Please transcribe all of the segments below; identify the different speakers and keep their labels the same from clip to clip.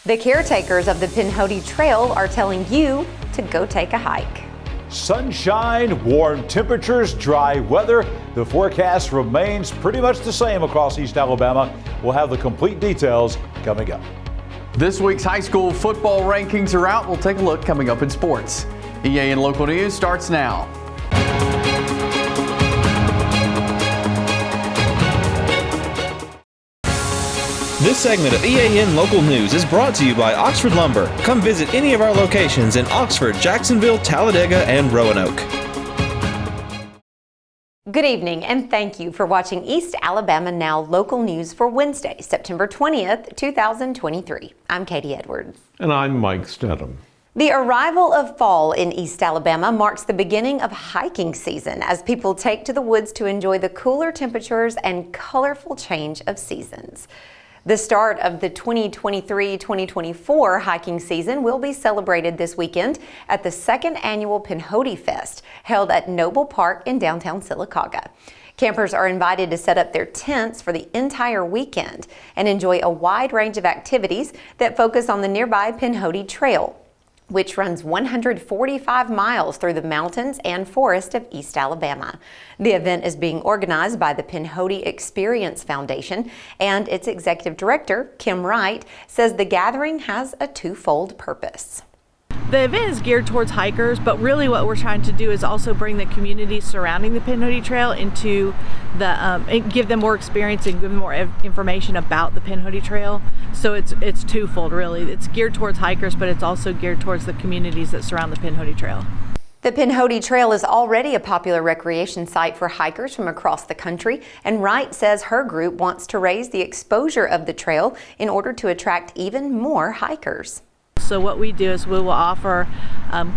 Speaker 1: The caretakers of the Pinhoti Trail are telling you to go take a hike.
Speaker 2: Sunshine, warm temperatures, dry weather. The forecast remains pretty much the same across East Alabama. We'll have the complete details coming up.
Speaker 3: This week's high school football rankings are out. We'll take a look coming up in sports. EAN Local News starts now.
Speaker 4: This segment of EAN Local News is brought to you by Oxford Lumber. Come visit any of our locations in Oxford, Jacksonville, Talladega, and Roanoke.
Speaker 1: Good evening and thank you for watching East Alabama Now Local News for Wednesday, September 20th, 2023. I'm Katie Edwards.
Speaker 5: And I'm Mike Stedham.
Speaker 1: The arrival of fall in East Alabama marks the beginning of hiking season as people take to the woods to enjoy the cooler temperatures and colorful change of seasons. The start of the 2023-2024 hiking season will be celebrated this weekend at the second annual Pinhoti Fest, held at Noble Park in downtown Sylacauga. Campers are invited to set up their tents for the entire weekend and enjoy a wide range of activities that focus on the nearby Pinhoti Trail, which runs 145 miles through the mountains and forest of East Alabama. The event is being organized by the Pinhoti Experience Foundation, and its executive director, Kim Wright, says the gathering has a twofold purpose.
Speaker 6: The event is geared towards hikers, but really what we're trying to do is also bring the community surrounding the Pinhoti Trail into and give them more experience and give them more information about the Pinhoti Trail. So it's twofold really. It's geared towards hikers, but it's also geared towards the communities that surround the Pinhoti Trail.
Speaker 1: The Pinhoti Trail is already a popular recreation site for hikers from across the country, and Wright says her group wants to raise the exposure of the trail in order to attract even more hikers.
Speaker 6: So what we do is we will offer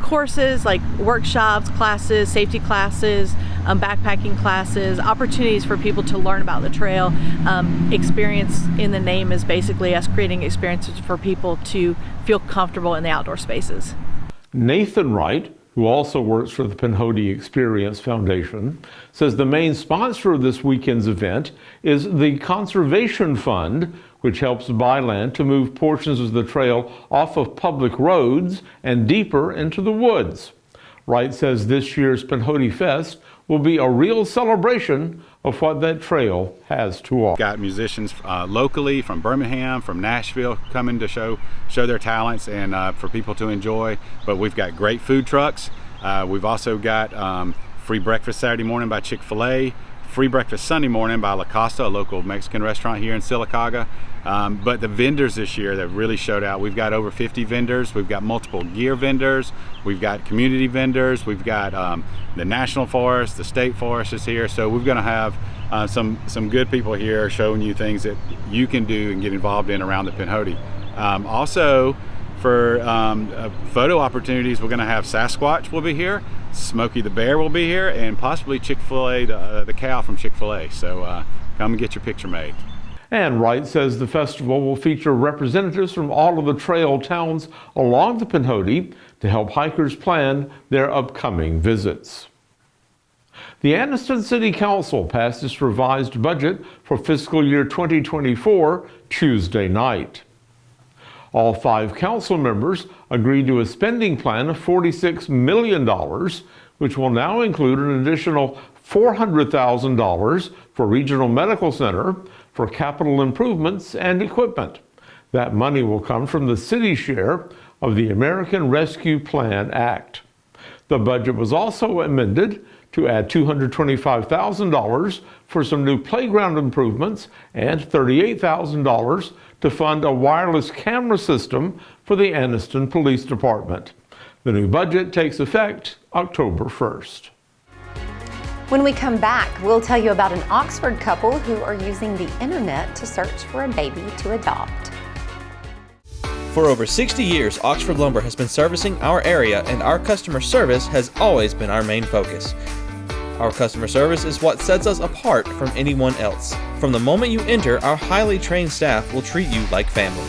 Speaker 6: courses like workshops, classes, safety classes, backpacking classes, opportunities for people to learn about the trail. Experience in the name is basically us creating experiences for people to feel comfortable in the outdoor spaces.
Speaker 5: Nathan Wright, who also works for the Pinhoti Experience Foundation, says the main sponsor of this weekend's event is the Conservation Fund, which helps buy land to move portions of the trail off of public roads and deeper into the woods. Wright says this year's Pinhoti Fest will be a real celebration of what that trail has to offer.
Speaker 7: Got musicians locally from Birmingham, from Nashville coming to show their talents and for people to enjoy. But we've got great food trucks. We've also got free breakfast Saturday morning by Chick-fil-A, free breakfast Sunday morning by La Costa, a local Mexican restaurant here in Sylacauga. But the vendors this year that really showed out, we've got over 50 vendors. We've got multiple gear vendors. We've got community vendors. We've got the National Forest, the State Forest is here. So we're going to have some good people here showing you things that you can do and get involved in around the Pinhoti. Also, for photo opportunities, we're going to have Sasquatch will be here, Smokey the Bear will be here, and possibly Chick-fil-A, the cow from Chick-fil-A. So come and get your picture made.
Speaker 5: And Wright says the festival will feature representatives from all of the trail towns along the Pinhoti to help hikers plan their upcoming visits. The Anniston City Council passed its revised budget for fiscal year 2024 Tuesday night. All 5 council members agreed to a spending plan of $46 million, which will now include an additional $400,000 for Regional Medical Center for capital improvements and equipment. That money will come from the city's share of the American Rescue Plan Act. The budget was also amended to add $225,000 for some new playground improvements and $38,000 to fund a wireless camera system for the Anniston Police Department. The new budget takes effect October 1st.
Speaker 1: When we come back, we'll tell you about an Oxford couple who are using the internet to search for a baby to adopt.
Speaker 4: For over 60 years, Oxford Lumber has been servicing our area, and our customer service has always been our main focus. Our customer service is what sets us apart from anyone else. From the moment you enter, our highly trained staff will treat you like family.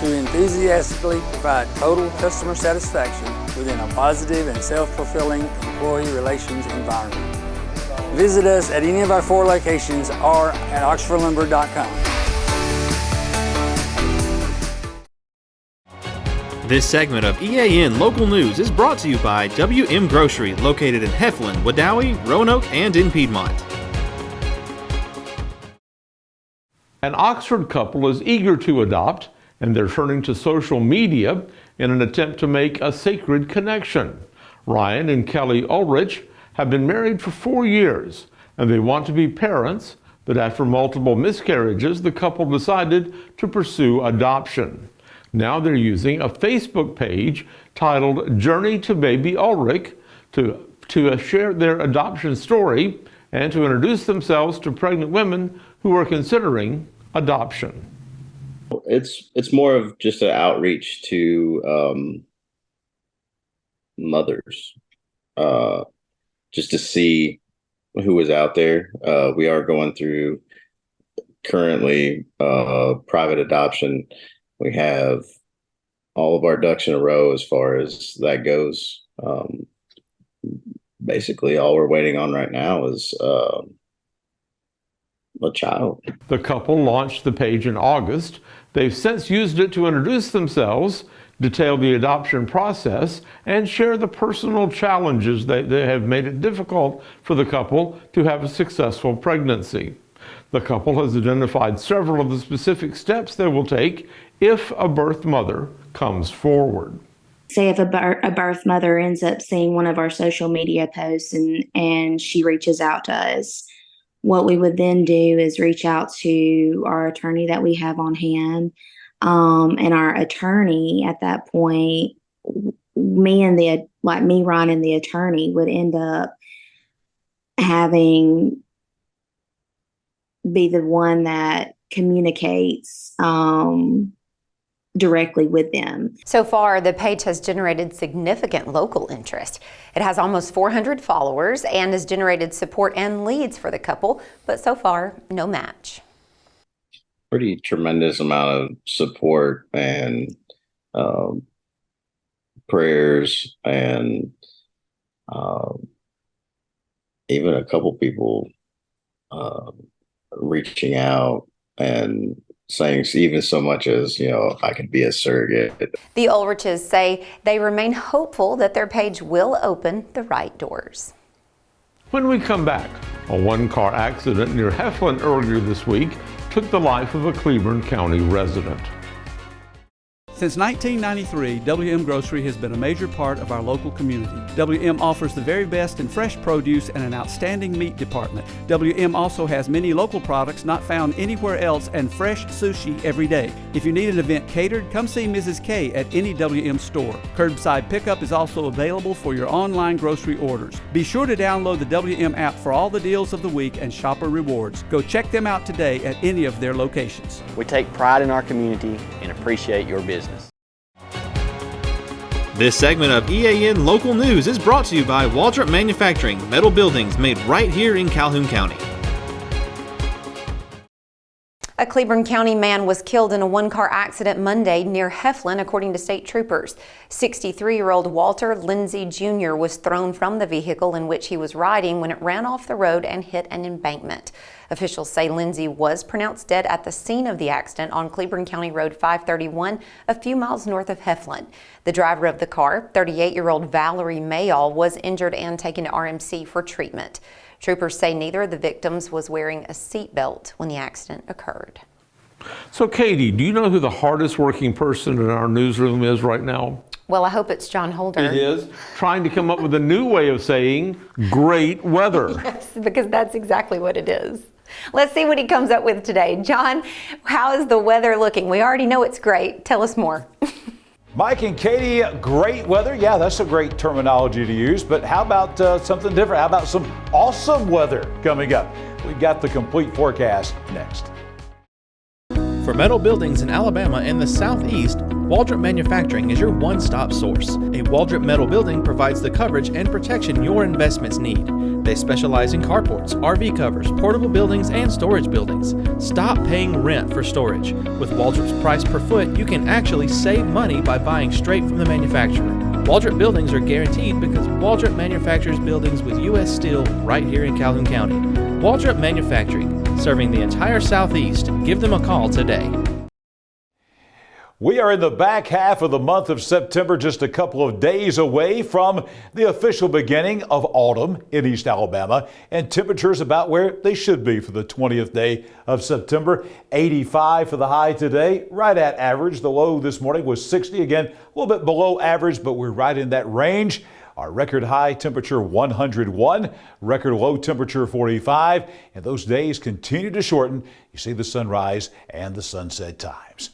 Speaker 8: To enthusiastically provide total customer satisfaction within a positive and self-fulfilling employee relations environment. Visit us at any of our 4 locations or at oxfordlumber.com.
Speaker 4: This segment of EAN Local News is brought to you by WM Grocery, located in Heflin, Wadowee, Roanoke, and in Piedmont.
Speaker 5: An Oxford couple is eager to adopt, and they're turning to social media in an attempt to make a sacred connection. Ryan and Kelly Ulrich have been married for 4 years, and they want to be parents, but after multiple miscarriages, the couple decided to pursue adoption. Now they're using a Facebook page titled Journey to Baby Ulrich to share their adoption story and to introduce themselves to pregnant women who are considering adoption.
Speaker 9: It's more of just an outreach to mothers, just to see who is out there. We are going through currently private adoption. We have all of our ducks in a row as far as that goes. Basically, all we're waiting on right now is a child.
Speaker 5: The couple launched the page in August. They've since used it to introduce themselves, detail the adoption process, and share the personal challenges that have made it difficult for the couple to have a successful pregnancy. The couple has identified several of the specific steps they will take if a birth mother comes forward.
Speaker 10: Say if a birth mother ends up seeing one of our social media posts and she reaches out to us, what we would then do is reach out to our attorney that we have on hand. And our attorney at that point, me, Ryan, and the attorney would end up be the one that communicates directly with them.
Speaker 1: So far, the page has generated significant local interest. It has almost 400 followers and has generated support and leads for the couple, but so far, no match.
Speaker 9: Pretty tremendous amount of support and prayers, and even a couple people reaching out and saying even so much as, I could be a surrogate.
Speaker 1: The Ulriches say they remain hopeful that their page will open the right doors.
Speaker 5: When we come back, a one-car accident near Heflin earlier this week took the life of a Cleburne County resident.
Speaker 11: Since 1993, WM Grocery has been a major part of our local community. WM offers the very best in fresh produce and an outstanding meat department. WM also has many local products not found anywhere else and fresh sushi every day. If you need an event catered, come see Mrs. K at any WM store. Curbside pickup is also available for your online grocery orders. Be sure to download the WM app for all the deals of the week and shopper rewards. Go check them out today at any of their locations.
Speaker 12: We take pride in our community and appreciate your business.
Speaker 4: This segment of EAN Local News is brought to you by Waldrop Manufacturing, metal buildings made right here in Calhoun County.
Speaker 1: A Cleburne County man was killed in a one-car accident Monday near Heflin, according to state troopers. 63-year-old Walter Lindsay Jr. was thrown from the vehicle in which he was riding when it ran off the road and hit an embankment. Officials say Lindsay was pronounced dead at the scene of the accident on Cleburne County Road 531, a few miles north of Heflin. The driver of the car, 38-year-old Valerie Mayall, was injured and taken to RMC for treatment. Troopers say neither of the victims was wearing a seatbelt when the accident occurred.
Speaker 5: So Katie, do you know who the hardest working person in our newsroom is right now?
Speaker 1: Well, I hope it's John Holder.
Speaker 5: It is. Trying to come up with a new way of saying great weather.
Speaker 1: Yes, because that's exactly what it is. Let's see what he comes up with today. John, how is the weather looking? We already know it's great. Tell us more.
Speaker 2: Mike and Katie, great weather. Yeah, that's a great terminology to use, but how about something different? How about some awesome weather coming up? We've got the complete forecast next.
Speaker 4: For metal buildings in Alabama and the Southeast, Waldrop Manufacturing is your one-stop source. A Waldrop metal building provides the coverage and protection your investments need. They specialize in carports, RV covers, portable buildings, and storage buildings. Stop paying rent for storage. With Waldrop's price per foot, you can actually save money by buying straight from the manufacturer. Waldrop buildings are guaranteed because Waldrop manufactures buildings with U.S. steel right here in Calhoun County. Waldrop Manufacturing, serving the entire Southeast. Give them a call today.
Speaker 2: We are in the back half of the month of September, just a couple of days away from the official beginning of autumn in East Alabama, and temperatures about where they should be for the 20th day of September. 85 for the high today, right at average. The low this morning was 60, again, a little bit below average, but we're right in that range. Our record high temperature 101, record low temperature 45, and those days continue to shorten. You see the sunrise and the sunset times.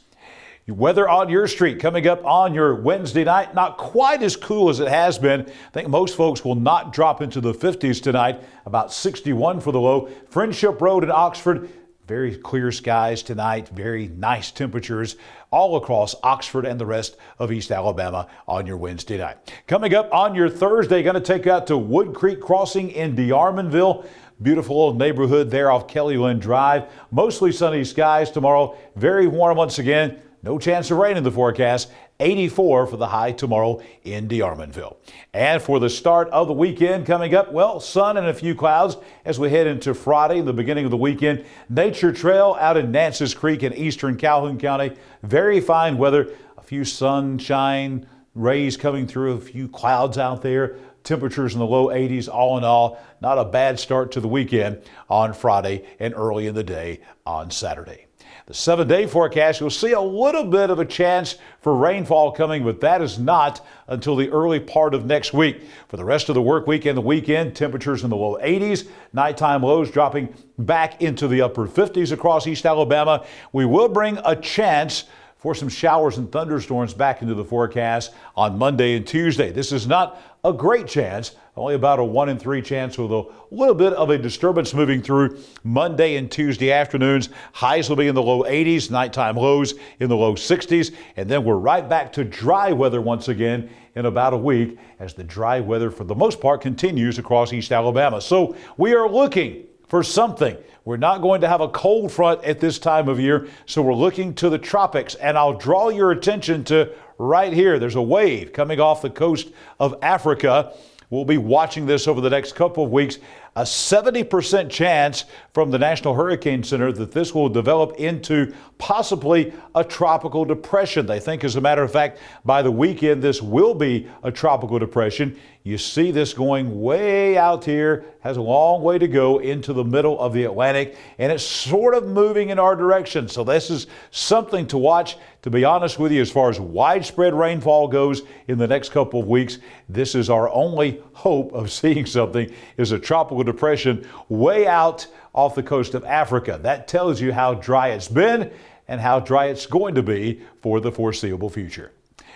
Speaker 2: Weather on your street coming up on your Wednesday night, not quite as cool as it has been. I think most folks will not drop into the 50s tonight, about 61 for the low. Friendship Road in Oxford, very clear skies tonight, very nice temperatures all across Oxford and the rest of East Alabama on your Wednesday night. Coming up on your Thursday, going to take you out to Wood Creek Crossing in DeArmonville. Beautiful old neighborhood there off Kellyland Drive. Mostly sunny skies tomorrow, very warm once again. No chance of rain in the forecast. 84 for the high tomorrow in DeArmonville. And for the start of the weekend coming up, well, sun and a few clouds as we head into Friday, the beginning of the weekend. Nature Trail out in Nances Creek in eastern Calhoun County. Very fine weather. A few sunshine rays coming through, a few clouds out there. Temperatures in the low 80s. All in all, not a bad start to the weekend on Friday and early in the day on Saturday. The 7-day forecast, you'll see a little bit of a chance for rainfall coming, but that is not until the early part of next week. For the rest of the work week and the weekend, temperatures in the low 80s, nighttime lows dropping back into the upper 50s across East Alabama. We will bring a chance for some showers and thunderstorms back into the forecast on Monday and Tuesday. This is not a great chance, only about a 1 in 3 chance with a little bit of a disturbance moving through Monday and Tuesday afternoons. Highs will be in the low 80s, nighttime lows in the low 60s, and then we're right back to dry weather once again in about a week as the dry weather for the most part continues across East Alabama. So we are looking for something. We're not going to have a cold front at this time of year, so we're looking to the tropics, and I'll draw your attention to right here. There's a wave coming off the coast of Africa. We'll be watching this over the next couple of weeks. A 70% chance from the National Hurricane Center that this will develop into possibly a tropical depression. They think, as a matter of fact, by the weekend, this will be a tropical depression. You see this going way out here, has a long way to go into the middle of the Atlantic, and it's sort of moving in our direction. So this is something to watch. To be honest with you, as far as widespread rainfall goes in the next couple of weeks, this is our only hope of seeing something, is a tropical depression way out off the coast of Africa. That tells you how dry it's been and how dry it's going to be for the foreseeable future.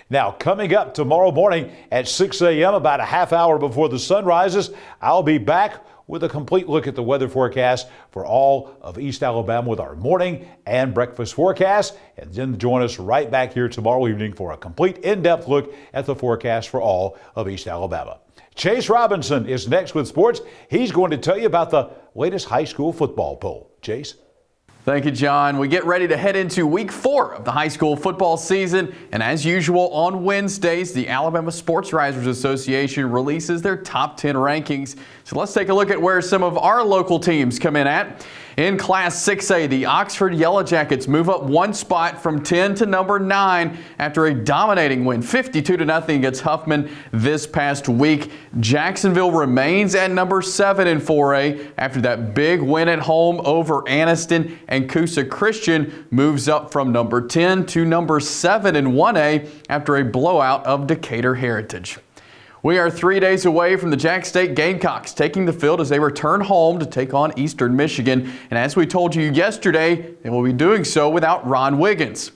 Speaker 2: Now, coming up tomorrow morning at 6 a.m., about a half hour before the sun rises, I'll be back with a complete look at the weather forecast for all of East Alabama with our morning and breakfast forecast. And then join us right back here tomorrow evening for a complete in-depth look at the forecast for all of East Alabama. Chase Robinson is next with sports. He's going to tell you about the latest high school football poll. Chase?
Speaker 3: Thank you, John. We get ready to head into week 4 of the high school football season. And as usual, on Wednesdays, the Alabama Sports Writers Association releases their top 10 rankings. So let's take a look at where some of our local teams come in at. In Class 6A, the Oxford Yellow Jackets move up 1 spot from 10 to number 9 after a dominating win, 52-0 against Huffman this past week. Jacksonville remains at number 7 in 4A after that big win at home over Anniston, and Coosa Christian moves up from number 10 to number 7 in 1A after a blowout of Decatur Heritage. We are 3 days away from the Jack State Gamecocks taking the field as they return home to take on Eastern Michigan. And as we told you yesterday, they will be doing so without Ron Wiggins.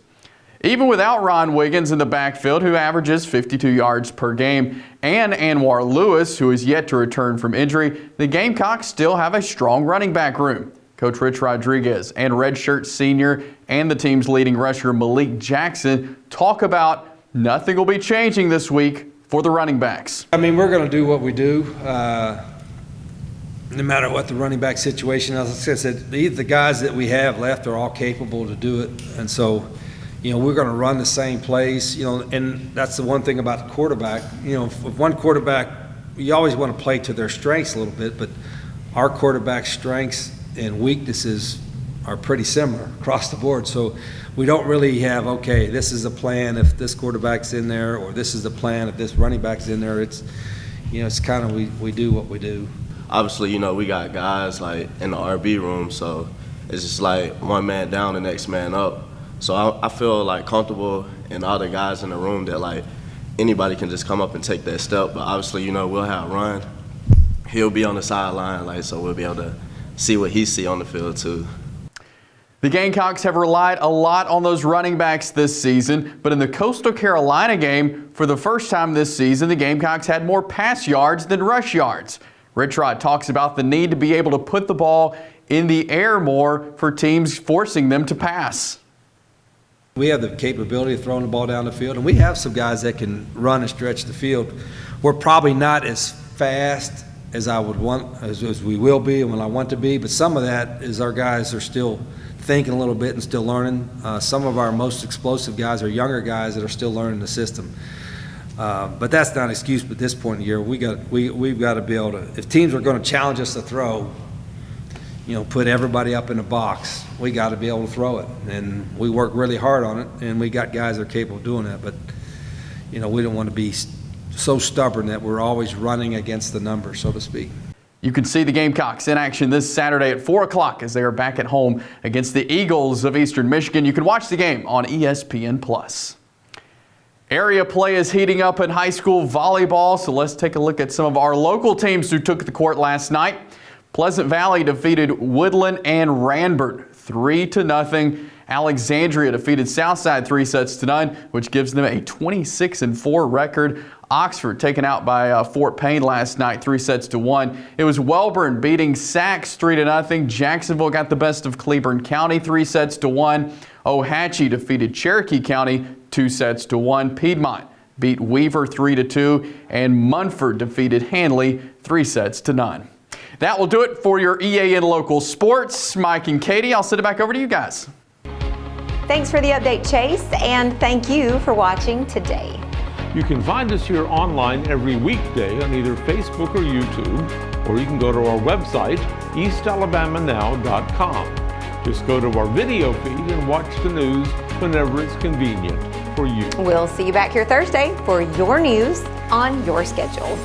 Speaker 3: Even without Ron Wiggins in the backfield, who averages 52 yards per game, and Anwar Lewis, who is yet to return from injury, the Gamecocks still have a strong running back room. Coach Rich Rodriguez and redshirt senior and the team's leading rusher Malik Jackson talk about nothing will be changing this week for the running backs.
Speaker 13: I mean, we're going to do what we do, no matter what the running back situation is. Like I said, the guys that we have left are all capable to do it. And so, we're going to run the same plays, and that's the one thing about the quarterback. With one quarterback, you always want to play to their strengths a little bit, but our quarterback's strengths and weaknesses are pretty similar across the board. So we don't really have, okay, this is the plan if this quarterback's in there, or this is the plan if this running back's in there. It's, it's kind of, we do what we do.
Speaker 14: Obviously, we got guys like in the RB room, so it's just like one man down, the next man up. So I feel like comfortable in all the guys in the room that like anybody can just come up and take that step. But obviously, we'll have Run. He'll be on the sideline, so we'll be able to see what he see on the field too.
Speaker 3: The Gamecocks have relied a lot on those running backs this season, but in the Coastal Carolina game, for the first time this season, the Gamecocks had more pass yards than rush yards. Rich Rod talks about the need to be able to put the ball in the air more for teams forcing them to pass.
Speaker 13: We have the capability of throwing the ball down the field, and we have some guys that can run and stretch the field. We're probably not as fast as I would want, as we will be and when I want to be, but some of that is our guys are still thinking a little bit and still learning. Some of our most explosive guys are younger guys that are still learning the system. But that's not an excuse at this point in the year. We've got to be able to, if teams are going to challenge us to throw, put everybody up in the box, we got to be able to throw it. And we work really hard on it, and we got guys that are capable of doing that. But, we don't want to be so stubborn that we're always running against the numbers, so to speak.
Speaker 3: You can see the Gamecocks in action this Saturday at 4 o'clock as they are back at home against the Eagles of Eastern Michigan. You can watch the game on ESPN+. Area play is heating up in high school volleyball, so let's take a look at some of our local teams who took the court last night. Pleasant Valley defeated Woodland and Ranbert 3-0. Alexandria defeated Southside 3-0, which gives them a 26-4 record. Oxford taken out by Fort Payne last night 3-1. It was Welborn beating Sachs 3-0. Jacksonville got the best of Cleburne County 3-1. Ohatchee defeated Cherokee County 2-1. Piedmont beat Weaver 3-2, and Munford defeated Hanley 3-0. That will do it for your EAN Local Sports. Mike and Katie, I'll send it back over to you guys.
Speaker 1: Thanks for the update, Chase, and thank you for watching today.
Speaker 5: You can find us here online every weekday on either Facebook or YouTube, or you can go to our website, eastalabamanow.com. Just go to our video feed and watch the news whenever it's convenient for you.
Speaker 1: We'll see you back here Thursday for your news on your schedule.